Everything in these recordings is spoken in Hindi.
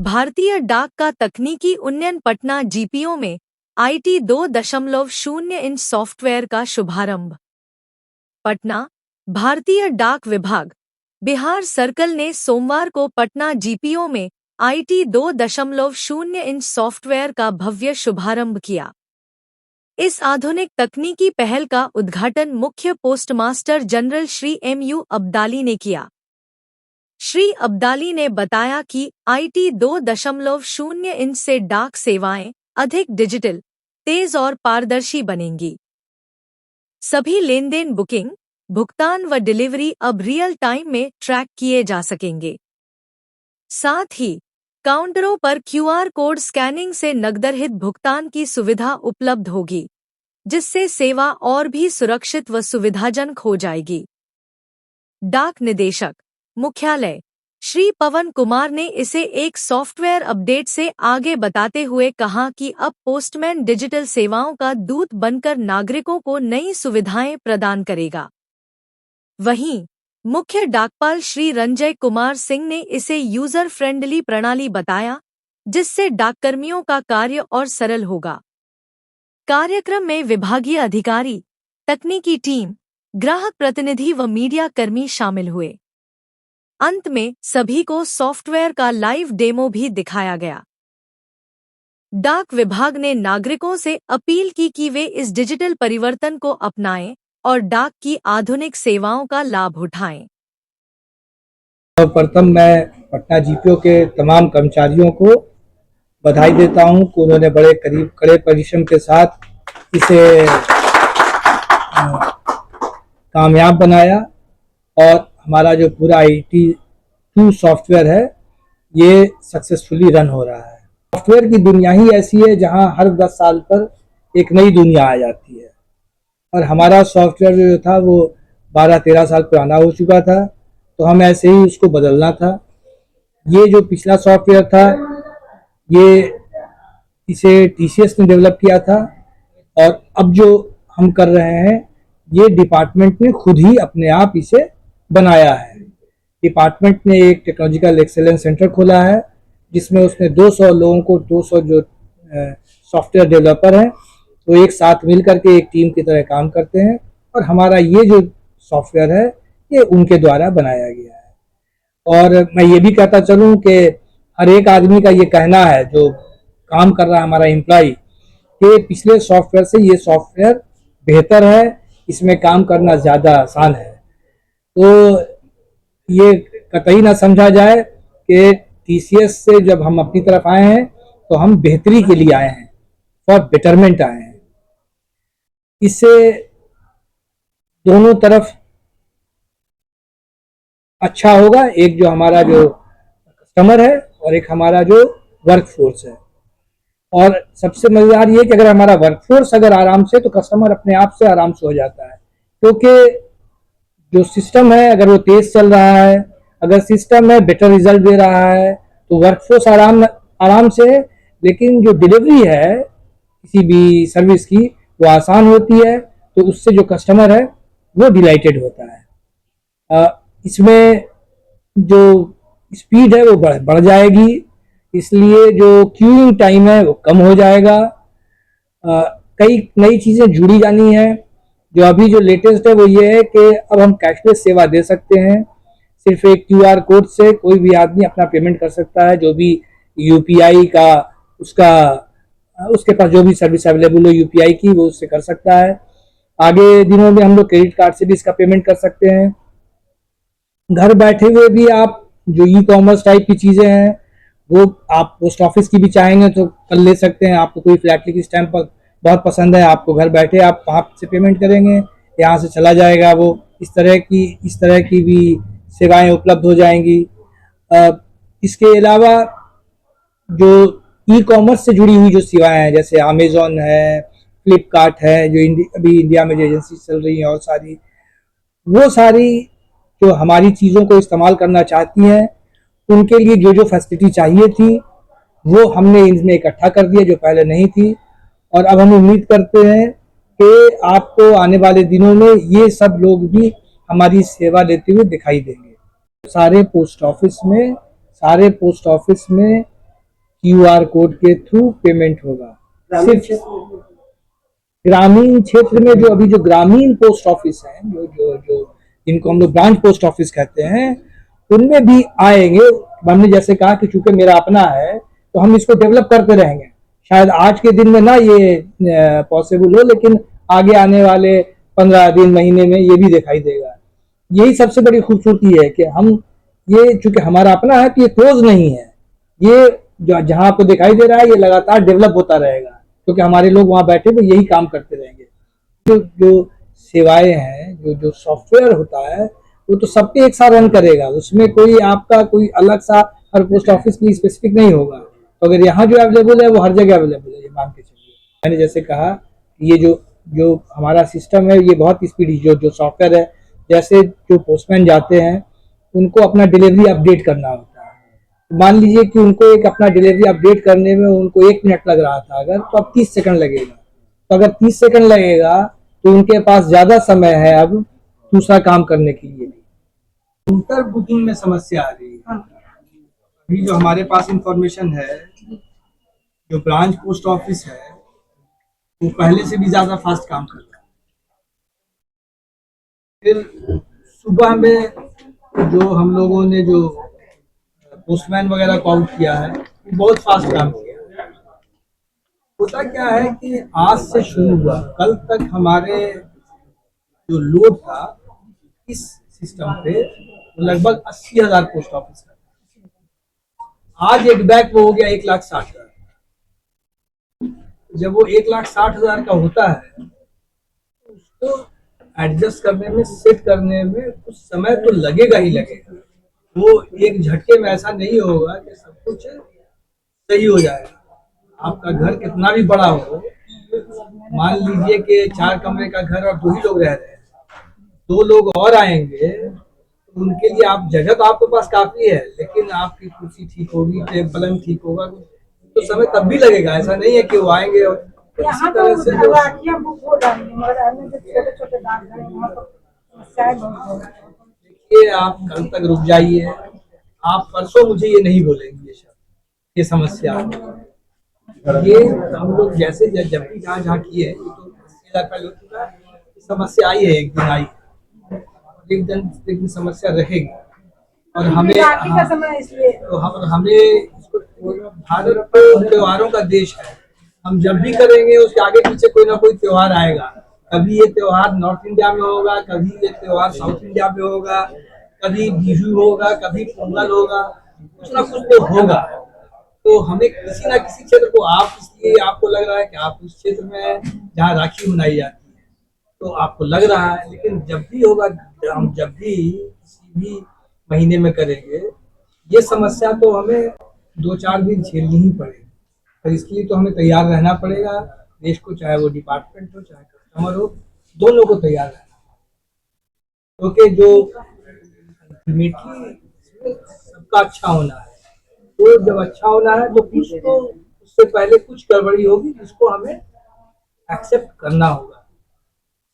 भारतीय डाक का तकनीकी उन्नयन पटना जीपीओ में IT 2.0 इंच सॉफ्टवेयर का शुभारंभ। पटना, भारतीय डाक विभाग, बिहार सर्कल ने सोमवार को पटना जीपीओ में IT 2.0 इंच सॉफ्टवेयर का भव्य शुभारंभ किया। इस आधुनिक तकनीकी पहल का उद्घाटन मुख्य postmaster general Shri MU Abdali ने किया। श्री अब्दाली ने बताया कि IT 2.0 इंच से डाक सेवाएं अधिक डिजिटल, तेज और पारदर्शी बनेंगी। सभी लेनदेन, बुकिंग, भुगतान व डिलीवरी अब रियल टाइम में ट्रैक किए जा सकेंगे। साथ ही काउंटरों पर QR कोड स्कैनिंग से नकदरहित भुगतान की सुविधा उपलब्ध होगी, जिससे सेवा और भी सुरक्षित व सुविधाजनक हो जाएगी। डाक निदेशक, मुख्यालय श्री पवन कुमार ने इसे एक सॉफ्टवेयर अपडेट से आगे बताते हुए कहा कि अब पोस्टमैन डिजिटल सेवाओं का दूत बनकर नागरिकों को नई सुविधाएं प्रदान करेगा। वहीं मुख्य डाकपाल श्री रंजय कुमार सिंह ने इसे यूजर फ्रेंडली प्रणाली बताया, जिससे डाककर्मियों का कार्य और सरल होगा। कार्यक्रम में विभागीय अधिकारी, तकनीकी टीम, ग्राहक प्रतिनिधि व मीडिया कर्मी शामिल हुए। अंत में सभी को सॉफ्टवेयर का लाइव डेमो भी दिखाया गया। डाक विभाग ने नागरिकों से अपील की कि वे इस डिजिटल परिवर्तन को अपनाएं और डाक की आधुनिक सेवाओं का लाभ उठाएं। सर्वप्रथम मैं पटना जीपीओ के तमाम कर्मचारियों को बधाई देता हूं कि उन्होंने बड़े कड़े परिश्रम के साथ इसे कामयाब बनाया और हमारा जो पूरा IT 2 सॉफ्टवेयर है ये सक्सेसफुली रन हो रहा है। सॉफ्टवेयर की दुनिया ही ऐसी है जहां हर 10 साल पर एक नई दुनिया आ जाती है और हमारा सॉफ्टवेयर जो था वो 12-13 साल पुराना हो चुका था, तो हम ऐसे ही उसको बदलना था। ये जो पिछला सॉफ्टवेयर था इसे TCS ने डेवलप किया था और अब जो हम कर रहे हैं ये डिपार्टमेंट ने खुद ही अपने आप इसे बनाया है। डिपार्टमेंट ने एक टेक्नोलॉजिकल एक्सेलेंस सेंटर खोला है जिसमें उसने 200 लोगों को 200 जो सॉफ्टवेयर डेवलपर हैं वो एक साथ मिल करके एक टीम की तरह काम करते हैं और हमारा ये जो सॉफ्टवेयर है ये उनके द्वारा बनाया गया है। और मैं ये भी कहता चलूँ कि हर एक आदमी का ये कहना है जो काम कर रहा है हमारा एम्प्लॉय कि पिछले सॉफ्टवेयर से ये सॉफ्टवेयर बेहतर है, इसमें काम करना ज़्यादा आसान है। तो ये कतई ना समझा जाए कि TCS से जब हम अपनी तरफ आए हैं तो हम बेहतरी के लिए आए हैं, फॉर बेटरमेंट आए हैं। इससे दोनों तरफ अच्छा होगा, एक जो हमारा जो कस्टमर है और एक हमारा जो वर्कफोर्स है। और सबसे मजेदार ये कि अगर हमारा वर्कफोर्स अगर आराम से तो कस्टमर अपने आप से आराम से हो जाता है, क्योंकि जो सिस्टम है अगर वो तेज चल रहा है, अगर सिस्टम में बेटर रिजल्ट दे रहा है तो वर्कफोर्स आराम से है, लेकिन जो डिलीवरी है किसी भी सर्विस की वो आसान होती है, तो उससे जो कस्टमर है वो डिलाइटेड होता है। इसमें जो स्पीड है वो बढ़ जाएगी, इसलिए जो क्यूइंग टाइम है वो कम हो जाएगा। कई नई चीज़ें जुड़ी जानी है। जो अभी जो लेटेस्ट है वो ये है कि अब हम कैशलेस सेवा दे सकते हैं। सिर्फ एक QR कोड से कोई भी आदमी अपना पेमेंट कर सकता है, जो भी UPI का उसके पास जो भी सर्विस अवेलेबल हो UPI की वो उससे कर सकता है। आगे दिनों में हम लोग क्रेडिट कार्ड से भी इसका पेमेंट कर सकते हैं। घर बैठे हुए भी आप जो E-कॉमर्स टाइप की चीज़ें हैं वो आप पोस्ट ऑफिस की भी चाहेंगे तो कर ले सकते हैं। आपको कोई फ्लैट की स्टैंप बहुत पसंद है, आपको घर बैठे आप वहाँ से पेमेंट करेंगे, यहाँ से चला जाएगा वो। इस तरह की भी सेवाएं उपलब्ध हो जाएंगी। इसके अलावा जो E-कॉमर्स से जुड़ी हुई जो सेवाएं हैं जैसे अमेजोन है, फ्लिपकार्ट है, जो अभी इंडिया में जो एजेंसी चल रही हैं और वो सारी जो हमारी चीज़ों को इस्तेमाल करना चाहती हैं उनके लिए जो फैसिलिटी चाहिए थी वो हमने इनमें इकट्ठा कर दिया जो पहले नहीं थी। और अब हम उम्मीद करते हैं कि आपको आने वाले दिनों में ये सब लोग भी हमारी सेवा लेते हुए दिखाई देंगे। सारे पोस्ट ऑफिस में QR कोड के थ्रू पेमेंट होगा। सिर्फ ग्रामीण क्षेत्र में जो अभी जो ग्रामीण पोस्ट ऑफिस हैं, जो जो जो जिनको हम लोग ब्रांच पोस्ट ऑफिस कहते हैं, उनमें भी आएंगे। हमने जैसे कहा कि चूंकि मेरा अपना है तो हम इसको डेवलप करते रहेंगे। शायद आज के दिन में ना ये पॉसिबल हो, लेकिन आगे आने वाले 15 दिन महीने में ये भी दिखाई देगा। यही सबसे बड़ी खूबसूरती है कि हम ये चूंकि हमारा अपना है तो ये क्लोज नहीं है। ये जो जहां आपको दिखाई दे रहा है ये लगातार डेवलप होता रहेगा, क्योंकि हमारे लोग वहां बैठे हुए यही काम करते रहेंगे। जो सेवाएं हैं, जो सॉफ्टवेयर होता है, वो तो सबके एक साथ रन करेगा। उसमें कोई आपका कोई अलग सा हर पोस्ट ऑफिस के लिए स्पेसिफिक नहीं होगा। तो अगर यहाँ जो अवेलेबल है वो हर जगह अवेलेबल है, ये मान के चलिए। मैंने जैसे कहा ये जो जो हमारा सिस्टम है ये बहुत स्पीडी, जो सॉफ्टवेयर है, जैसे जो पोस्टमैन जाते हैं उनको अपना डिलीवरी अपडेट करना होता है। तो मान लीजिए कि उनको एक अपना डिलीवरी अपडेट करने में उनको 1 मिनट लग रहा था, अगर तो अब 30 सेकंड लगेगा। तो अगर 30 सेकंड लगेगा तो उनके पास ज्यादा समय है अब दूसरा काम करने के लिए। इंटर बुकिंग में समस्या आ रही है। अभी जो हमारे पास इंफॉर्मेशन है, जो ब्रांच पोस्ट ऑफिस है वो पहले से भी ज्यादा फास्ट काम कर रहा है। फिर सुबह में जो हम लोगों ने जो पोस्टमैन वगैरह को आउट किया है वो बहुत फास्ट काम किया है। होता क्या है कि आज से शुरू हुआ, कल तक हमारे जो लोड था इस सिस्टम पे लगभग 80,000 पोस्ट ऑफिस का। आज एक बैग वो हो गया 1,60,000। जब वो 1,60,000 का होता है उसको एडजस्ट करने में, सेट करने में कुछ समय तो लगेगा ही लगेगा। वो एक झटके में ऐसा नहीं होगा कि सब कुछ सही हो जाएगा। आपका घर कितना भी बड़ा हो, मान लीजिए कि 4 कमरे का घर और 2 ही लोग रह रहे हैं, 2 लोग और आएंगे तो उनके लिए आप जगह तो आपके पास काफी है, लेकिन आपकी कुर्सी ठीक होगी, पलंग ठीक होगा तो समय तब भी लगेगा। ऐसा नहीं है कि वो आएंगे और इसी तरह से देखिए, आप कल तक रुक जाइए, आप परसों मुझे ये नहीं बोलेंगे ये समस्या है। ये हम लोग जैसे जब भी जहाँ किए तो पहले हो चुका है, समस्या आई है, एक दिन आई, एक दिन समस्या रहेगी। और हमें तो हमें भारत तो त्योहारों का देश है। हम जब भी करेंगे उसके आगे पीछे कोई ना कोई त्योहार आएगा। कभी ये त्योहार नॉर्थ इंडिया में होगा, कभी ये त्योहार साउथ इंडिया में होगा, कभी बिहू होगा, कभी पोंगल होगा, कुछ ना कुछ तो होगा। तो हमें किसी ना किसी क्षेत्र को, आप इसलिए आपको लग रहा है कि आप उस क्षेत्र में जहाँ राखी मनाई जाती है तो आपको लग रहा है, लेकिन जब भी होगा, हम जब भी किसी भी महीने में करेंगे ये समस्या तो हमें 2-4 दिन झेलनी ही पड़ेगी। तो इसके लिए तो हमें तैयार रहना पड़ेगा देश को, चाहे वो डिपार्टमेंट हो चाहे कस्टमर हो, दोनों को तैयार रहना। क्योंकि जो अल्टीमेटली सबका अच्छा होना है, तो जब अच्छा होना है तो कुछ तो उससे पहले कुछ गड़बड़ी होगी जिसको हमें एक्सेप्ट करना होगा।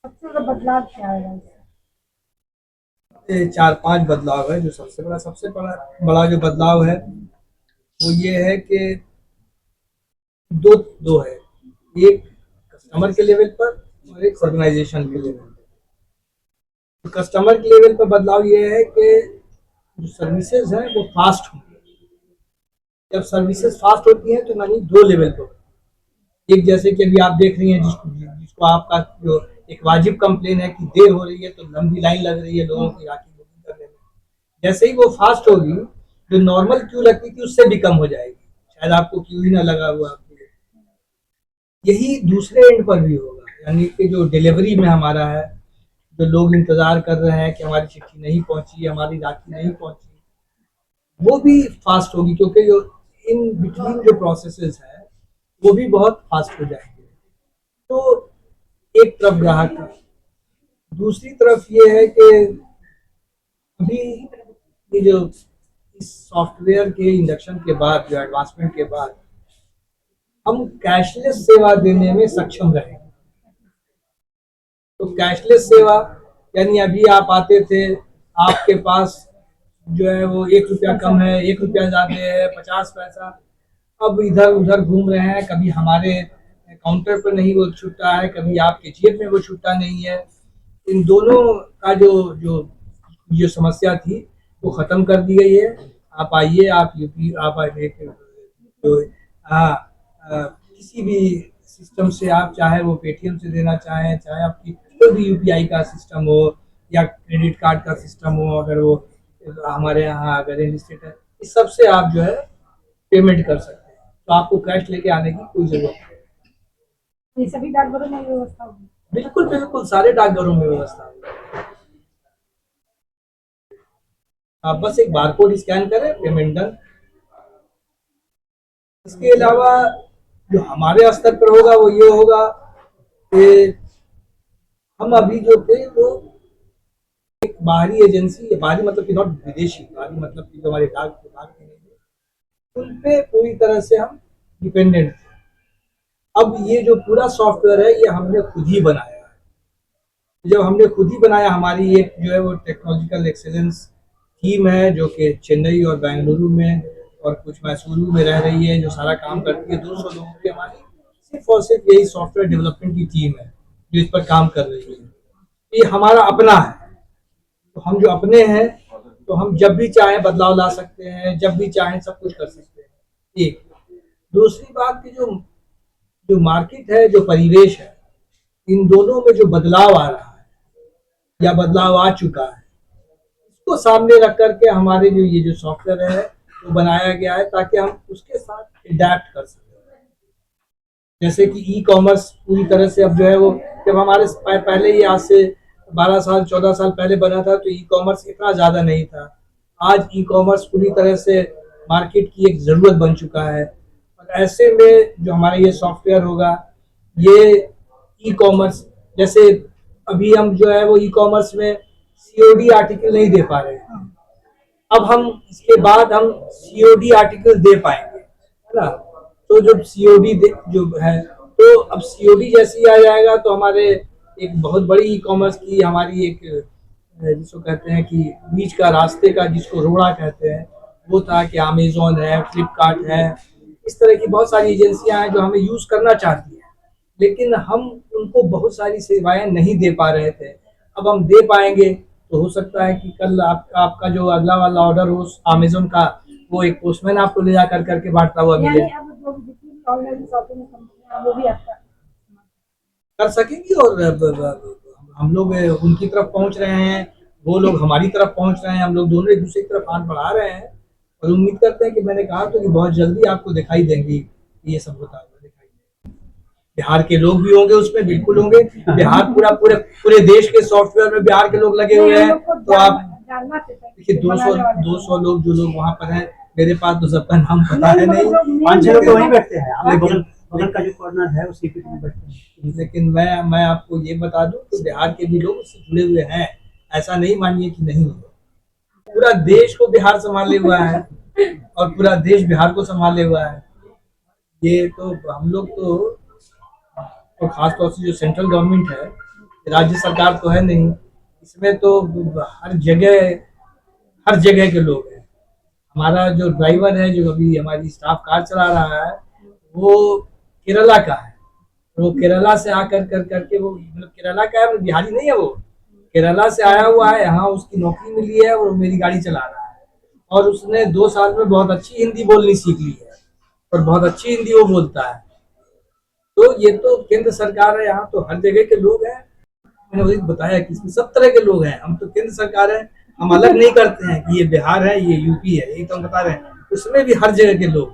सबसे बड़ा बदलाव क्या है? 4-5 बदलाव है। जो सबसे बड़ा जो बदलाव है वो ये है कि दो है, एक कस्टमर के लेवल पर और एक ऑर्गेनाइजेशन के लेवल पर। तो कस्टमर के लेवल पर बदलाव ये है कि जो सर्विसेज है वो फास्ट होंगी। जब सर्विसेज फास्ट होती हैं तो यानी 2 लेवल पर। एक जैसे कि अभी आप देख रही हैं जिसको आपका जो एक वाजिब कंप्लेन है कि देर हो रही है तो लंबी लाइन लग रही है लोगों की राखी बुकिंग करने में, जैसे ही वो फास्ट होगी जो नॉर्मल क्यू लगती थी उससे भी कम हो जाएगी, शायद आपको क्यू ही ना लगा हुआ आपके। यही दूसरे एंड पर भी होगा, यानी कि जो डिलीवरी में हमारा है, जो लोग इंतजार कर रहे हैं कि हमारी चिट्ठी नहीं पहुंची, हमारी राखी नहीं पहुंची, वो भी फास्ट होगी, क्योंकि जो इन बिटवीन जो प्रोसेसेस है वो भी बहुत फास्ट हो जाएंगे। तो एक तरफ ग्राहक का, दूसरी तरफ ये है कि अभी ये जो इस सॉफ्टवेयर के इंडक्शन के बाद, जो एडवांसमेंट के बाद, हम कैशलेस सेवा देने में सक्षम रहेंगे। तो कैशलेस सेवा यानी अभी आप आते थे, आपके पास जो है वो 1 रुपया कम है, 1 रुपया ज्यादा है, 50 पैसा, अब इधर उधर घूम रहे हैं, कभी हमारे काउंटर पर नहीं वो छुट्टा है, कभी आपके जेब में वो छुट्टा नहीं है। इन दोनों का जो जो जो समस्या थी वो खत्म कर दी गई है। आप आइए, आप यूपी आप जो हाँ किसी भी सिस्टम से आप चाहे वो पेटीएम से देना चाहें, चाहे आपकी कोई भी यूपीआई का सिस्टम हो या क्रेडिट कार्ड का सिस्टम हो, अगर वो हमारे यहाँ अगर इनस्टेट है, इस सब से आप जो है पेमेंट कर सकते हैं। तो आपको कैश लेके आने की कोई जरूरत नहीं। ये सभी डाकघरों में व्यवस्था होगी? बिल्कुल बिल्कुल, सारे डाकघरों में व्यवस्था है। आप बस एक बारकोड स्कैन करें, पेमेंट डन। इसके अलावा जो हमारे स्तर पर होगा वो ये होगा कि हम अभी जो थे वो एक बाहरी एजेंसी, बाहरी मतलब कि नॉट विदेशी, बाहरी मतलब कि जो हमारे डाक विभाग के नहीं थे, उन पे पूरी तरह से हम डिपेंडेंट थे। अब ये जो पूरा सॉफ्टवेयर है ये हमने खुद ही बनाया है। जब हमने खुद ही बनाया, हमारी एक जो है वो टेक्नोलॉजिकल एक्सेलेंस टीम है जो कि चेन्नई और बेंगलुरु में और कुछ मैसूरू में रह रही है, जो सारा काम करती है। 200 लोगों की हमारी सिर्फ और सिर्फ यही सॉफ्टवेयर डेवलपमेंट की टीम है जो इस पर काम कर रही है। ये हमारा अपना है, तो हम जो अपने हैं तो हम जब भी चाहें बदलाव ला सकते हैं, जब भी चाहें सब कुछ कर सकते हैं। एक दूसरी बात की जो जो मार्केट है, जो परिवेश है, इन दोनों में जो बदलाव आ रहा है या बदलाव आ चुका है, इसको सामने रख करके हमारे जो ये जो सॉफ्टवेयर है वो बनाया गया है ताकि हम उसके साथ अडेप्ट कर सकें। जैसे कि ई कॉमर्स पूरी तरह से अब जो है वो, जब हमारे पहले ही आज से 12 साल 14 साल पहले बना था तो ई कॉमर्स इतना ज़्यादा नहीं था। आज ई कॉमर्स पूरी तरह से मार्केट की एक ज़रूरत बन चुका है। और ऐसे में जो हमारा ये सॉफ्टवेयर होगा, ये ई कॉमर्स, जैसे अभी हम जो है वो ई कॉमर्स में सीओडी आर्टिकल नहीं दे पा रहे हैं, अब हम इसके बाद हम सीओडी आर्टिकल दे पाएंगे, है ना। तो जब सीओडी जो है, तो अब सीओडी जैसे ही आ जाएगा तो हमारे एक बहुत बड़ी ई कॉमर्स की हमारी एक जिसको कहते हैं कि बीच का रास्ते का, जिसको रोड़ा कहते हैं, वो था कि अमेजोन है, फ्लिपकार्ट है, इस तरह की बहुत सारी एजेंसियां हैं जो हमें यूज करना चाहती हैं, लेकिन हम उनको बहुत सारी सेवाएं नहीं दे पा रहे थे। अब हम दे पाएंगे तो हो सकता है कि कल आपका जो अगला वाला ऑर्डर हो अमेजोन का, वो एक पोस्टमैन आपको ले जा करके बांटता हुआ मिले। यानी अब जो जितनी भी ऑनलाइन शॉपिंग कंपनियां वो भी आपका कर सकेंगी और हम लोग उनकी तरफ पहुंच रहे हैं, वो लोग हमारी तरफ पहुंच रहे हैं, हम लोग दोनों एक दूसरे की तरफ हाथ बढ़ा रहे हैं और उम्मीद करते हैं कि मैंने कहा तो कि बहुत जल्दी आपको दिखाई देंगी ये सब होता हुआ दिखाई देगा। बिहार के लोग भी होंगे उसमें, बिल्कुल होंगे। बिहार पूरे देश के सॉफ्टवेयर में बिहार के लोग लगे हुए हैं। तो आप देखिए 200 लोग जो लोग वहाँ पर हैं, मेरे पास तो सबका नाम पता है नहीं, 5-6 लोग तो वहीं बैठते हैं, हमारे बगल का जो कॉर्नर है उसी पे बैठते हैं। लेकिन मैं आपको ये बता दूं कि बिहार के भी लोग उससे जुड़े हुए हैं, ऐसा नहीं मानिए कि नहीं। पूरा देश को बिहार संभाले हुआ है और पूरा देश बिहार को संभाले हुआ है। ये तो हम लोग तो खासतौर से जो सेंट्रल गवर्नमेंट है, राज्य सरकार तो है नहीं, इसमें तो हर जगह के लोग हैं। हमारा जो ड्राइवर है, जो अभी हमारी स्टाफ कार चला रहा है, वो केरला का है। वो केरला से आकर करके वो मतलब केरला का है, बिहारी नहीं है, वो केरला से आया हुआ है, यहाँ उसकी नौकरी मिली है और मेरी गाड़ी चला रहा है। और उसने 2 साल में बहुत अच्छी हिंदी बोलनी सीख ली है और बहुत अच्छी हिंदी वो बोलता है। तो ये तो केंद्र सरकार है, यहाँ तो हर जगह के लोग हैं। मैंने वही बताया कि इसमें सब तरह के लोग हैं। हम तो केंद्र सरकार है, हम अलग नहीं करते हैं कि ये बिहार है, ये यूपी है, ये तो हम बता रहे हैं, उसमें भी हर जगह के लोग।